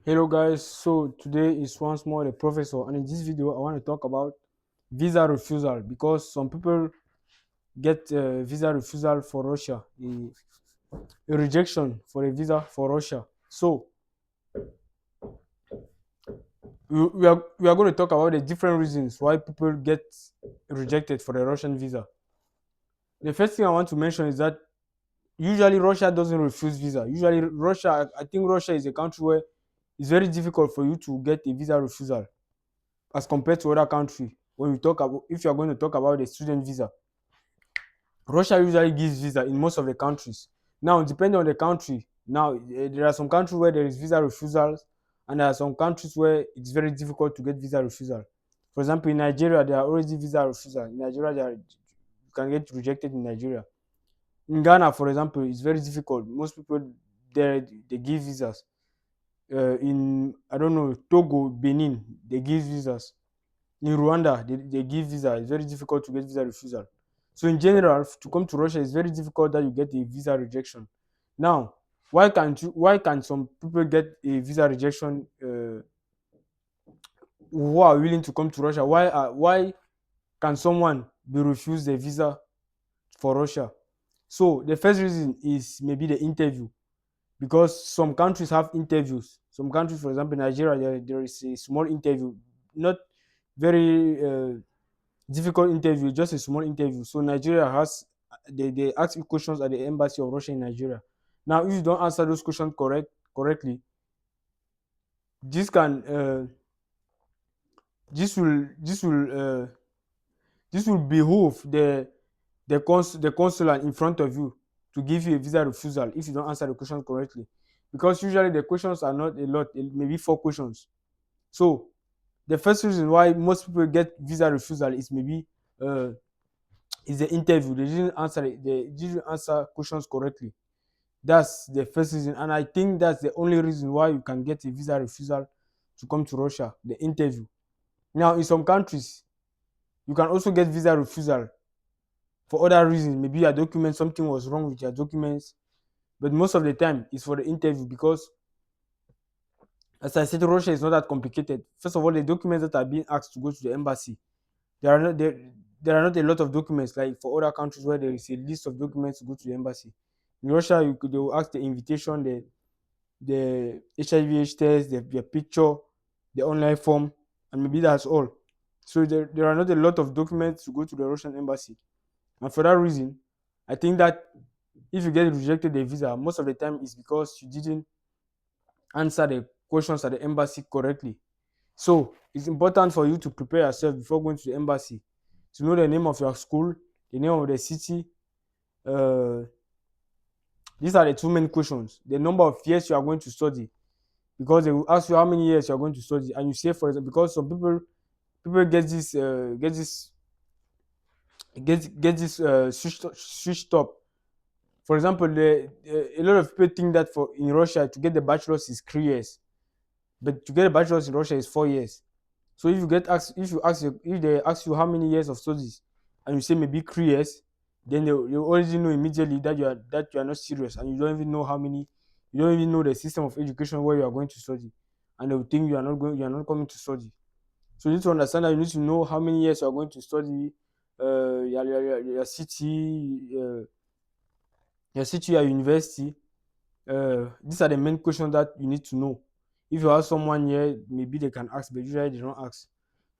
Hello guys, so today is once more the professor, and in this video I want to talk about visa refusal because some people get visa refusal for Russia, a rejection for a visa for Russia. So we are going to talk about the different reasons why people get rejected for a Russian visa. The first thing I want to mention is that usually Russia doesn't refuse visa. Usually Russia, I think Russia is a country where it's very difficult for you to get a visa refusal as compared to other country. When we talk about, if you are going to talk about the student visa, Russia usually gives visa in most of the countries. Now, depending on the country, now there are some countries where there is visa refusals, and there are some countries where it's very difficult to get visa refusal. For example, in Nigeria, there are already visa refusal. In Nigeria, you can get rejected in Nigeria. In Ghana, for example, it's very difficult. Most people there they give visas. In I don't know Togo, Benin, they give visas. In Rwanda, they give visa. It's very difficult to get visa refusal. So in general, to come to Russia, it's very difficult that you get a visa rejection. Now, why can some people get a visa rejection who are willing to come to Russia? Why can someone be refused a visa for Russia? So the first reason is maybe the interview, because some countries have interviews. Some countries, for example, Nigeria, there is a small interview, not very difficult interview, just a small interview. So Nigeria has they ask you questions at the embassy of Russia in Nigeria. Now, if you don't answer those questions correctly, this can this will this will behoove the consular in front of you to give you a visa refusal if you don't answer the questions correctly, because usually the questions are not a lot, maybe four questions. So the first reason why most people get visa refusal is maybe uh, is the interview. They didn't answer questions correctly. That's the first reason, and I think that's the only reason why you can get a visa refusal to come to Russia, the interview. Now, in some countries, you can also get visa refusal for other reasons. Maybe your documents, something was wrong with your documents, but most of the time it's for the interview because, as I said, Russia is not that complicated. First of all, the documents that are being asked to go to the embassy, there are not there are not a lot of documents like for other countries where there is a list of documents to go to the embassy. In Russia, they will ask the invitation, the HIV/AIDS test, their picture, the online form, and maybe that's all. So there are not a lot of documents to go to the Russian embassy, and for that reason, I think that if you get rejected a visa, most of the time it's because you didn't answer the questions at the embassy correctly. So it's important for you to prepare yourself before going to the embassy to know the name of your school, the name of the city. Uh, these are the two main questions. The number of years you are going to study, because they will ask you how many years you are going to study, and you say, for example, because some people get this switched up. For example, a lot of people think that for in Russia to get the bachelor's is 3 years, but to get a bachelor's in Russia is 4 years. So if they ask you how many years of studies, and you say maybe 3 years, then they already know immediately that you are not serious, and you don't even know how many. You don't even know the system of education where you are going to study, and they will think you are not coming to study. So you need to understand that you need to know how many years you are going to study, your city, your university. These are the main questions that you need to know. If you have someone here, maybe they can ask, but usually they don't ask.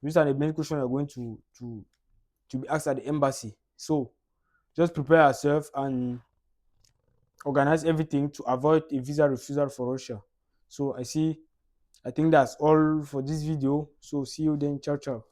These are the main questions you're going to be asked at the embassy. So just prepare yourself and organize everything to avoid a visa refusal for Russia. So I think that's all for this video. So see you then. Ciao ciao.